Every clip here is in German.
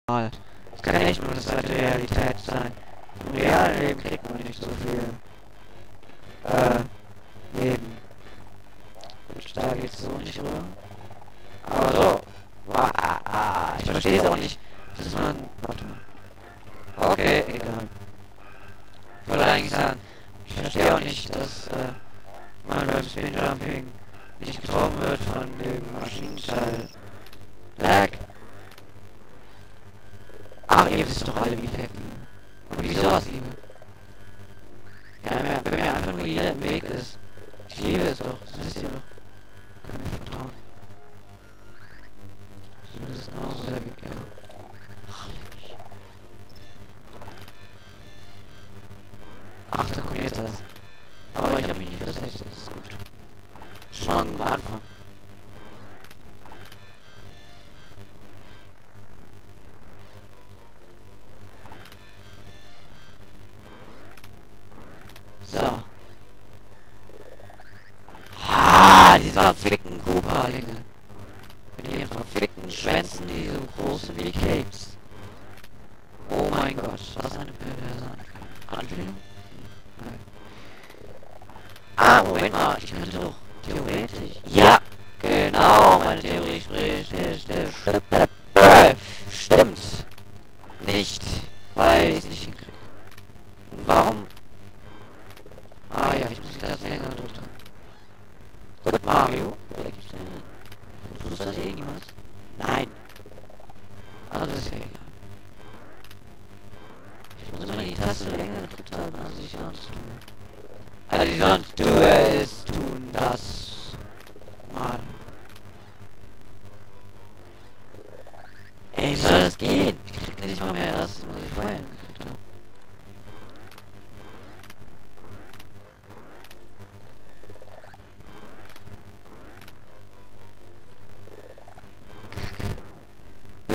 Mal. Das kann echt nur das alte Realität sein. Im realen Leben kriegt man nicht so viel Leben. Und da geht's so nicht rüber. Aber so. Ich verstehe es auch nicht. Das ist man. Warte mal. Okay, egal. Ich wollte eigentlich sagen, ich verstehe auch nicht, dass man beim Spin Jumping nicht getroffen wird von dem Maschinenteil. Lag. Ach, ihr wisst doch alle, wie hacken. Und wie sowas liebe. Ja, wenn mir einfach nur jeder im Weg ist. Ich liebe es doch, das wisst ihr doch. Kann mir vertrauen. Ich würde es genauso sehr gut gerne. Ach, da kommt jetzt das. Aber ich habe mich nicht versetzt, das ist gut. Schon am Anfang. So. Diese verfickten Koopa-Linge. Mit ihren verfickten Schwänzen, die so groß sind wie Capes. Oh mein Gott, was eine perverse Anspielung. Nein. Moment mal, ich könnte doch theoretisch. Ja, genau, meine Theorie stimmt. Nicht, weil ich es nicht hinkriege. Warum? Ja, ich muss das länger drücken. Gut, Mario. Tust du das irgendwas? Nein. Also das ist ja egal. Ich muss immer die Taste länger gedrückt haben, als ich sonst tue. Also ich sonst tue es tun das mal. Ey, wie soll das gehen? Ich krieg nicht mal mehr das, was ich vorher gekriegt habe.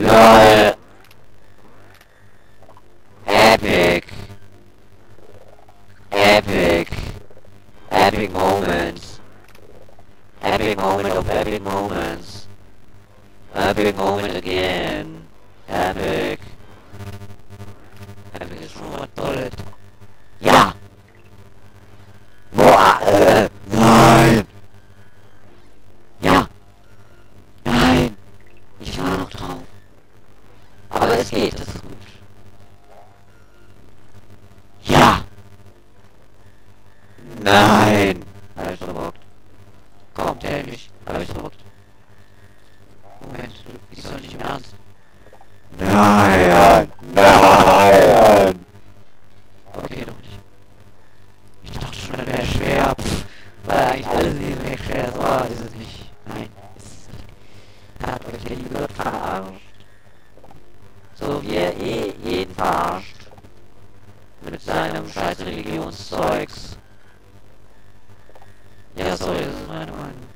LOL! Epic! Epic! Epic moments! Epic moment of epic moments! Epic moment again! Epic! Epic ist schon was Tolles. Ja! Boah! Nein! Ja! Nein! Ich war noch drauf. Aber es geht, das ist gut. Ja! Nein! Hab ich verbockt. Komm, dämlich. Hab ich verbockt. Moment, ich soll nicht im Ernst. Nein! Nein! Okay, doch nicht. Ich dachte schon, das wäre schwer. Weil eigentlich alles in mir schwer ist. Oh, ist es nicht. Nein, ist es nicht. Hat euch der liebe Gott verarscht. So wie er jeden verarscht. Mit seinem scheiß Religionszeugs. Ja, sorry, das ist meine Meinung.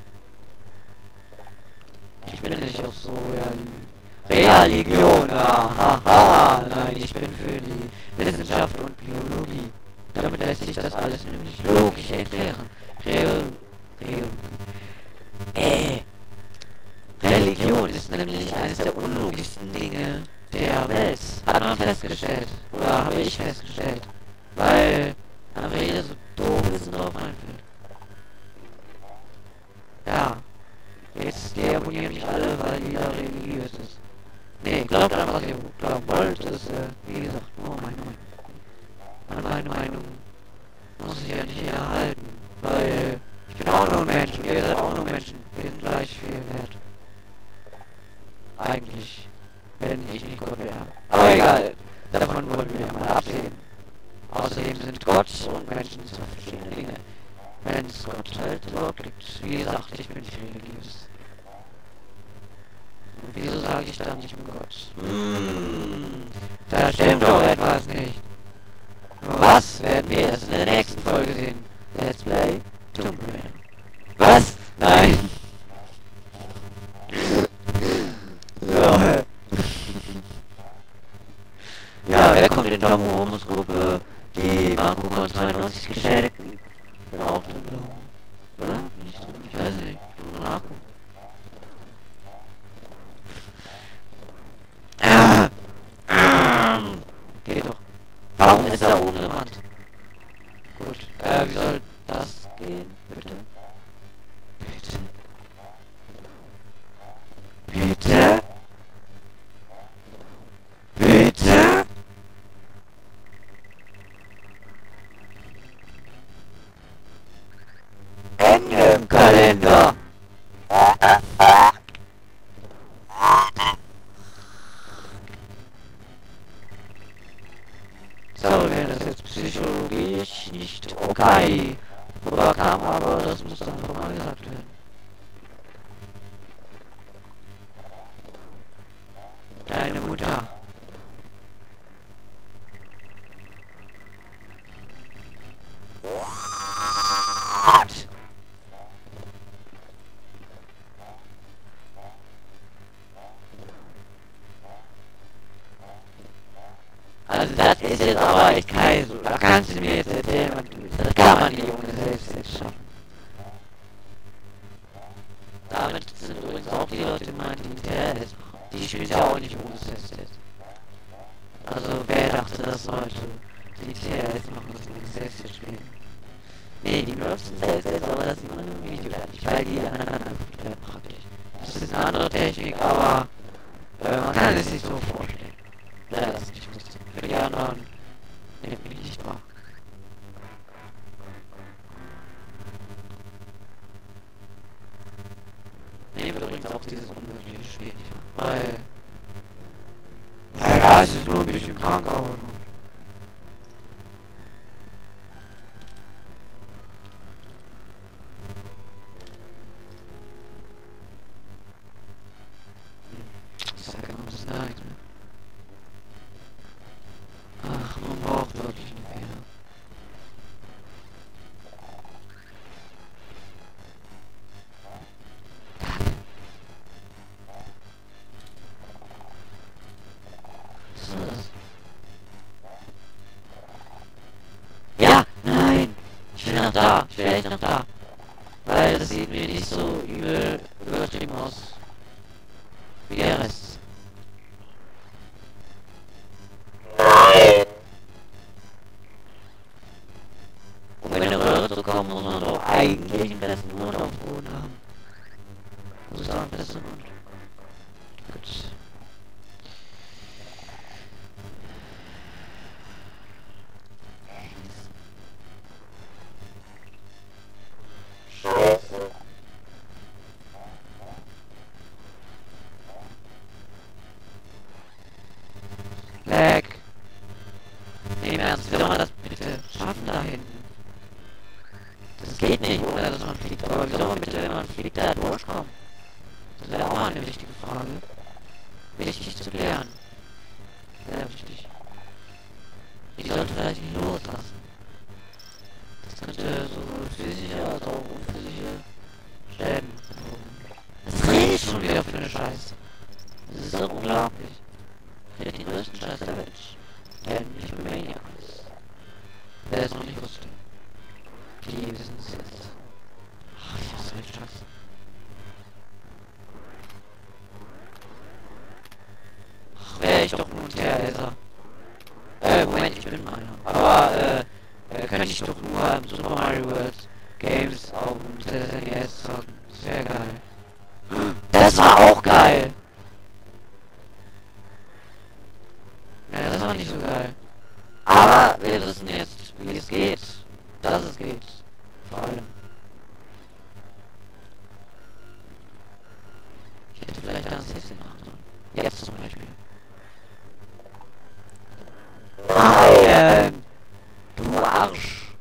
Ich bin nicht auf so Religion. Haha, nein, ich bin für die Wissenschaft und Biologie. Damit lässt sich das alles nämlich logisch erklären. Religion ist nämlich eines der unlogischsten Dinge der Welt. Hat man festgestellt. Oder habe ich festgestellt. Weil einfach jeder so doof ist und drauf einfällt. Ja. Jetzt deabonnieren mich alle, weil jeder religiös ist. Nee, glaubt an was ihr glauben wollt, ist, wie gesagt, nur meine Meinung. An meine Meinung muss ich ja nicht erhalten, weil ich bin auch nur ein Mensch und ihr seid auch nur Menschen. Wir sind gleich viel wert. Eigentlich, wenn ich nicht Gott wäre. Aber egal, davon wollen wir ja mal absehen. Außerdem sind Gott und Menschen zwei verschiedene Dinge. Wenn es Gott halt überhaupt gibt. Wie gesagt, ich bin nicht religiös. Und wieso sage ich dann nicht mit Gott? Da stimmt doch etwas nicht. Nur was werden wir erst in der nächsten Folge sehen? Let's Play Tomb Raider. Was? Nein! Ja, wer kommt in die Daumen-Homus-Gruppe? Die Marco 92 Geschädigten. Auch drin, oder? Ich weiß nicht. Ich muss mal nachgucken. ist da oben eine Wand. Gut, wie soll das gehen, bitte? Bitte? Bitte? Bitte? Ende im Kalender. So, wenn das jetzt psychologisch nicht okay rüberkam, aber das muss dann einfach mal gesagt werden. Deine Mutter. What? Also das ist jetzt aber echt kein so. Da kannst du mir jetzt erzählen, das kann man die Junge selbst jetzt schaffen. Damit sind übrigens auch die Leute gemeint, die mit TRS machen. Die spielen ja auch nicht ohne Testet. Also wer dachte, das sollte die TRS machen, dass sie mit Testet spielen? Nee, die Nerfs sind selbst, aber das sieht man im Video leider nicht, weil die aneinander bleiben praktisch. Das ist eine andere Technik, aber man kann es sich so vorstellen. Ja, das ist nicht lustig. Für die anderen nehmt mich nicht wahr. Nehmen wir übrigens auch dieses unmögliche Spiel nicht wahr. Weil ja, es ist nur ein bisschen krank, aber ich sag immer, das ist da nichts mehr. Ach, man braucht wirklich einen Fehler. Was ist das? Ja, nein! Ich will nach da, ich will echt nach da. Weil das sieht mir nicht so übel übertrieben aus. Wie der Rest. Nein! Um in eine Röhre zu kommen, muss man doch eigentlich einen besten Mund auf dem Boden haben. Muss ich sagen, besten Mund. Gut. Scheiße. Lag. Nee, im Ernst, wie soll man das bitte schaffen da hinten? Das geht nicht, ohne dass man fliegt. Aber wie soll man bitte, wenn man fliegt, da durchkommen? Das wäre auch mal eine wichtige Frage. Wichtig zu klären. Sehr wichtig. Ich sollte vielleicht nicht loslassen. Das könnte sowohl physische als auch unphysische Schäden verursachen. Was rede ich schon wieder für eine Scheiße? Das ist so unglaublich. Ich hätte die größten Scheiß der Welt. Der nicht mehr Maniac ist. Wer es noch nicht wusste. Die wissen es jetzt. Ach, ich hasse den Scheiß. Ach, wäre ich doch nur ein TRSer. Moment, ich bin einer. Aber, könnte ich doch nur Super Mario World Games auf dem SNES zocken. Das wäre geil. Das war auch geil! Ja, das war nicht so geil. Aber wir wissen jetzt, wie es geht. Dass es geht. Vor allem. Ich hätte vielleicht das jetzt machen sollen. Jetzt zum Beispiel. Nein! Du Arsch!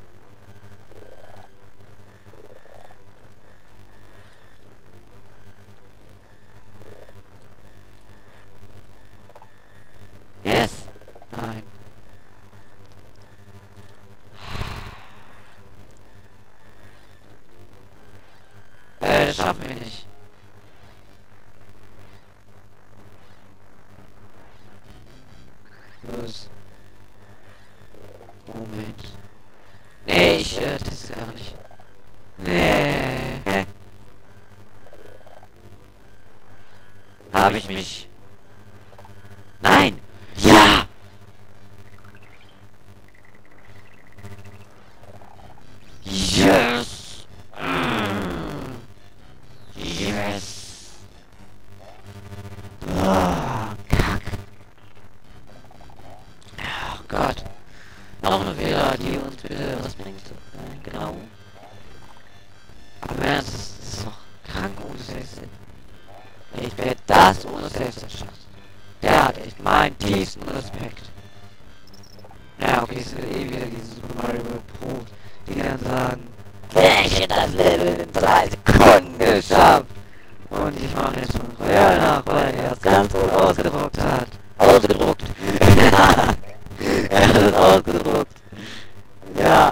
Yes! Nein. Das schaffen wir nicht. Los. Moment. Nee, ich teste gar nicht. Nee. Habe ich mich. Nein! Ja! Das ohne Selbstverständlichkeit. Der hat echt meinen tiefsten Respekt. Ja, okay, es wird eh wieder diese Super Mario Pro, die dann sagen, ich hätte das Level in 3 Sekunden geschafft. Und ich mache jetzt schon Royal nach, weil er es ganz gut ausgedruckt hat. Ausgedruckt. Er hat es ausgedruckt. Ja.